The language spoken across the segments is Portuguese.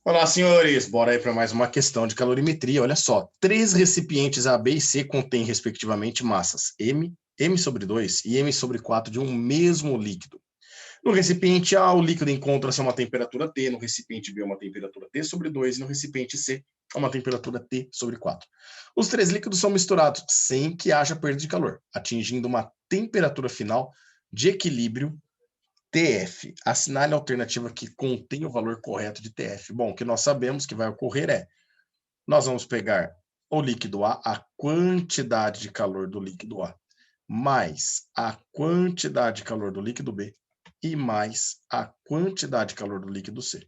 Olá, senhores! Bora aí para mais uma questão de calorimetria. Olha só, três recipientes A, B e C contêm, respectivamente, massas M sobre 2 e M sobre 4 de um mesmo líquido. No recipiente A, o líquido encontra-se a uma temperatura T, no recipiente B, uma temperatura T sobre 2 e no recipiente C, a uma temperatura T sobre 4. Os três líquidos são misturados sem que haja perda de calor, atingindo uma temperatura final de equilíbrio TF. Assinale a alternativa que contém o valor correto de TF. Bom, o que nós sabemos que vai ocorrer é, nós vamos pegar o líquido A, a quantidade de calor do líquido A, mais a quantidade de calor do líquido B e mais a quantidade de calor do líquido C.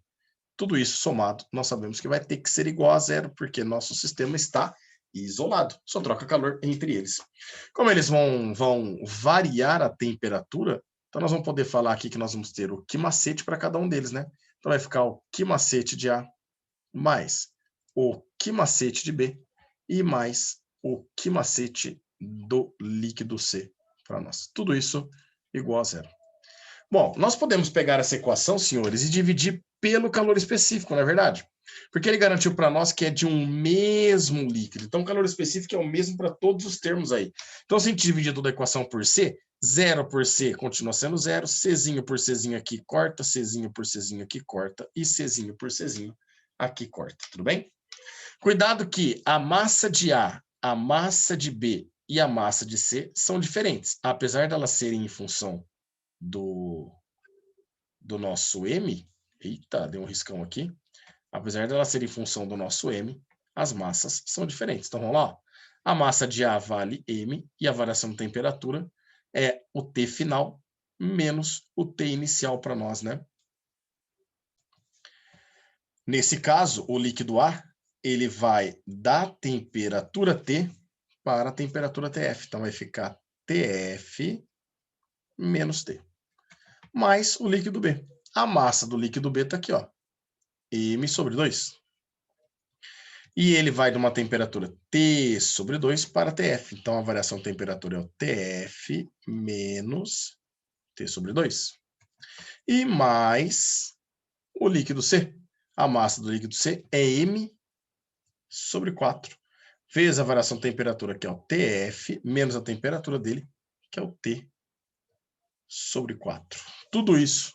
Tudo isso somado, nós sabemos que vai ter que ser igual a zero, porque nosso sistema está isolado, só troca calor entre eles. Como eles vão variar a temperatura, então nós vamos poder falar aqui que nós vamos ter o que macete para cada um deles, né? Então vai ficar o que macete de A mais o que macete de B e mais o que macete do líquido C para nós. Tudo isso igual a zero. Bom, nós podemos pegar essa equação, senhores, e dividir pelo calor específico, não é verdade? Porque ele garantiu para nós que é de um mesmo líquido. Então, o calor específico é o mesmo para todos os termos aí. Então, se a gente dividir toda a equação por C, 0 por C continua sendo 0, Czinho por Czinho aqui corta, Czinho por Czinho aqui corta e Czinho por Czinho aqui corta, tudo bem? Cuidado que a massa de A, a massa de B e a massa de C são diferentes, apesar de elas serem em função do nosso M, eita, deu um riscão aqui, apesar dela ser em função do nosso M, as massas são diferentes. Então, vamos lá. Ó. A massa de A vale M e a variação de temperatura é o T final menos o T inicial para nós, né? Nesse caso, o líquido A, ele vai da temperatura T para a temperatura TF. Então, vai ficar TF menos T. Mais o líquido B. A massa do líquido B está aqui, ó. M sobre 2. E ele vai de uma temperatura T sobre 2 para TF. Então, a variação de temperatura é o TF menos T sobre 2. E mais o líquido C. A massa do líquido C é M sobre 4. Vezes a variação de temperatura, que é o TF, menos a temperatura dele, que é o T sobre 4. Tudo isso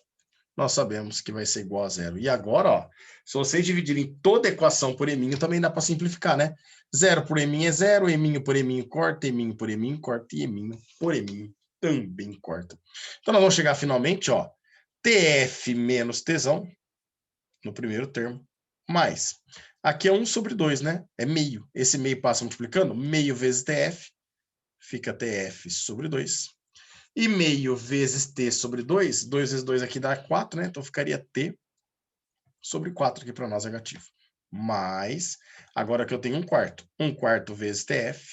nós sabemos que vai ser igual a zero. E agora, ó, se vocês dividirem toda a equação por eminho, também dá para simplificar, né? Zero por eminho é zero, eminho por eminho corta, eminho por eminho corta e eminho por eminho também corta. Então, nós vamos chegar finalmente, ó, TF menos Tzão, no primeiro termo, mais. Aqui é 1 sobre 2, né? É meio. Esse meio passa multiplicando, meio vezes TF, fica TF sobre 2. E meio vezes T sobre 2, 2 vezes 2 aqui dá 4, né? Então ficaria T sobre 4 aqui para nós negativo. Mais, agora que eu tenho 1/4. 1/4 vezes TF,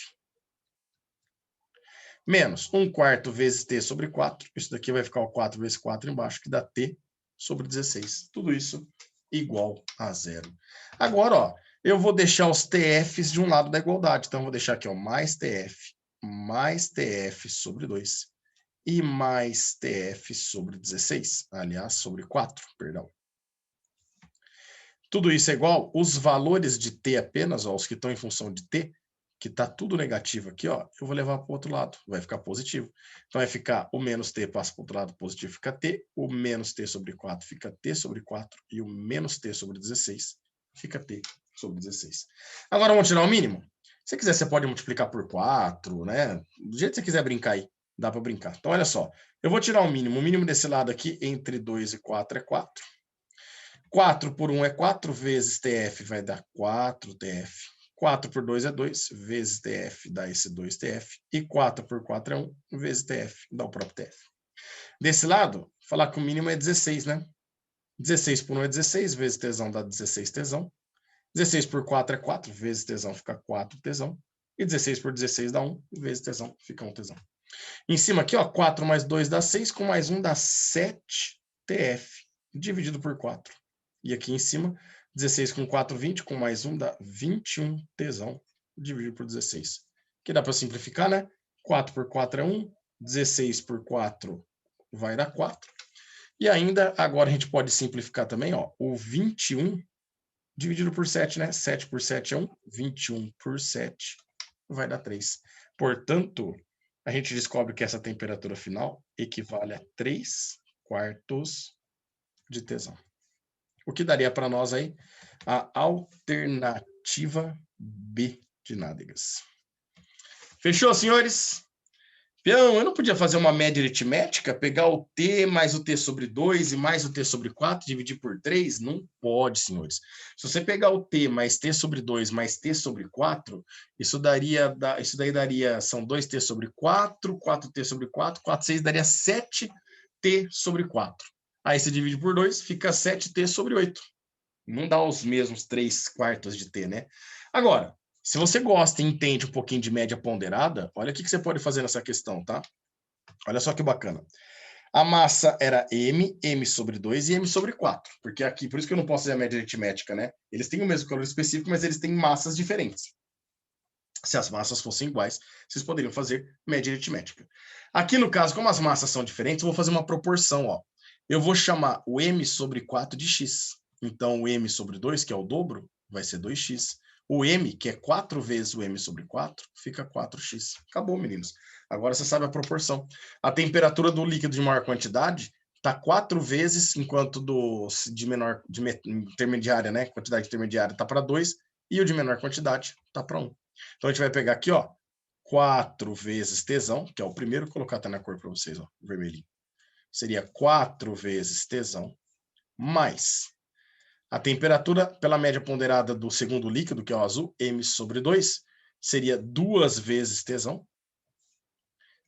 menos 1/4 vezes T sobre 4. Isso daqui vai ficar o 4 vezes 4 embaixo, que dá T sobre 16. Tudo isso igual a zero. Agora, ó, eu vou deixar os TFs de um lado da igualdade. Então, eu vou deixar aqui, ó, mais TF sobre 2. E mais TF sobre 16, aliás, sobre 4, perdão. Tudo isso é igual, os valores de T apenas, ó, os que estão em função de T, que está tudo negativo aqui, ó, eu vou levar para o outro lado, vai ficar positivo. Então, vai ficar o menos T passa para o outro lado, positivo fica T, o menos T sobre 4 fica T sobre 4, e o menos T sobre 16 fica T sobre 16. Agora, vamos tirar o mínimo? Se você quiser, você pode multiplicar por 4, né? Do jeito que você quiser brincar aí. Dá para brincar. Então, olha só. Eu vou tirar o mínimo. O mínimo desse lado aqui, entre 2 e 4, é 4. 4 por 1 é 4, vezes TF vai dar 4TF. 4 por 2 é 2, vezes TF dá esse 2TF. E 4 por 4 é 1, vezes TF dá o próprio TF. Desse lado, falar que o mínimo é 16, né? 16 por 1 é 16, vezes Tzão dá 16 Tzão. 16 por 4 é 4, vezes Tzão fica 4 Tzão. E 16 por 16 dá 1, vezes Tzão fica 1 Tzão. Em cima aqui, ó, 4 mais 2 dá 6, com mais 1 dá 7 TF, dividido por 4. E aqui em cima, 16 com 4, 20, com mais 1 dá 21 Tzão, dividido por 16. Que dá para simplificar, né? 4 por 4 é 1, 16 por 4 vai dar 4. E ainda, agora a gente pode simplificar também, ó, o 21 dividido por 7, né? 7 por 7 é 1, 21 por 7 vai dar 3. Portanto, a gente descobre que essa temperatura final equivale a 3/4 de tesão. O que daria para nós aí? A alternativa B de nádegas. Fechou, senhores? Peão, eu não podia fazer uma média aritmética, pegar o T mais o T sobre 2 e mais o T sobre 4, dividir por 3? Não pode, senhores. Se você pegar o T mais T sobre 2 mais T sobre 4, isso daí daria, são 2T sobre 4, 4T sobre 4, 4, 6, daria 7T sobre 4. Aí você divide por 2, fica 7T sobre 8. Não dá os mesmos 3/4 de T, né? Agora, se você gosta e entende um pouquinho de média ponderada, olha o que você pode fazer nessa questão, tá? Olha só que bacana. A massa era M sobre 2 e M sobre 4. Porque aqui, por isso que eu não posso fazer a média aritmética, né? Eles têm o mesmo calor específico, mas eles têm massas diferentes. Se as massas fossem iguais, vocês poderiam fazer média aritmética. Aqui, no caso, como as massas são diferentes, eu vou fazer uma proporção, ó. Eu vou chamar o M sobre 4 de X. Então, o M sobre 2, que é o dobro, vai ser 2x. O M, que é 4 vezes o M sobre 4, fica 4x. Acabou, meninos. Agora você sabe a proporção. A temperatura do líquido de maior quantidade está 4 vezes, enquanto de intermediária, né? Quantidade intermediária está para 2, e o de menor quantidade está para 1. Então, a gente vai pegar aqui, ó, 4 vezes tesão, que é o primeiro, vou colocar até na cor para vocês, ó, vermelhinho. Seria 4 vezes tesão, mais a temperatura pela média ponderada do segundo líquido, que é o azul, M sobre 2, seria 2 vezes tesão,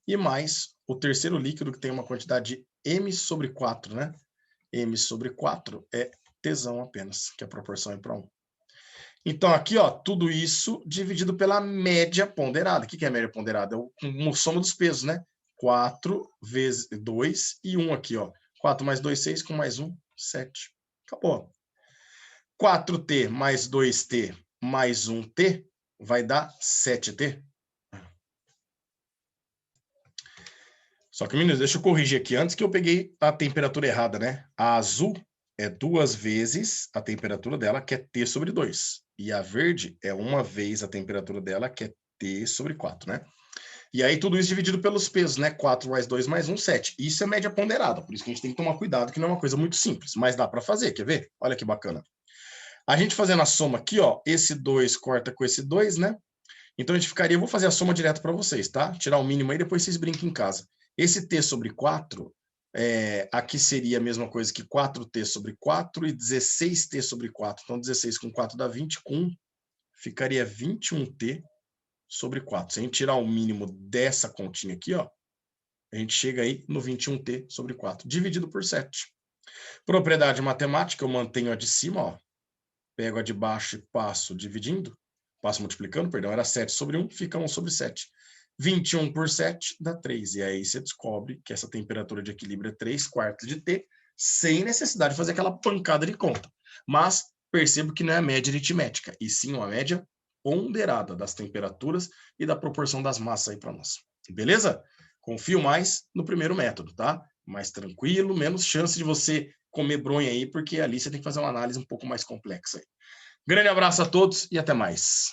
e mais o terceiro líquido, que tem uma quantidade de M sobre 4, né? M sobre 4 é tesão apenas, que a proporção é para 1. Então, aqui, ó, tudo isso dividido pela média ponderada. O que é a média ponderada? É uma soma dos pesos, né? 4 vezes 2 e 1 aqui, ó. 4 mais 2, 6, com mais 1, 7. Acabou. 4T mais 2T mais 1T vai dar 7T. Só que, meninos, deixa eu corrigir aqui antes que eu peguei a temperatura errada, né? A azul é 2 vezes a temperatura dela, que é T sobre 2. E a verde é 1 vez a temperatura dela, que é T sobre 4, né? E aí tudo isso dividido pelos pesos, né? 4 mais 2 mais 1, 7. Isso é média ponderada, por isso que a gente tem que tomar cuidado, que não é uma coisa muito simples, mas dá para fazer, quer ver? Olha que bacana. A gente fazendo a soma aqui, ó, esse 2 corta com esse 2, né? Então a gente ficaria, eu vou fazer a soma direto para vocês, tá? Tirar o mínimo aí, depois vocês brinquem em casa. Esse T sobre 4, aqui seria a mesma coisa que 4T sobre 4 e 16T sobre 4. Então 16 com 4 dá 20, com 1 ficaria 21T sobre 4. Se a gente tirar o mínimo dessa continha aqui, ó, a gente chega aí no 21T sobre 4, dividido por 7. Propriedade matemática, eu mantenho a de cima, ó. Pego a de baixo e passo dividindo, passo multiplicando, perdão, era 7 sobre 1, fica 1 sobre 7. 21 por 7 dá 3. E aí você descobre que essa temperatura de equilíbrio é 3/4 de T, sem necessidade de fazer aquela pancada de conta. Mas percebo que não é a média aritmética, e sim uma média ponderada das temperaturas e da proporção das massas aí para nós. Beleza? Confio mais no primeiro método, tá? Mais tranquilo, menos chance de você comer bronha aí, porque ali você tem que fazer uma análise um pouco mais complexa aí. Grande abraço a todos e até mais.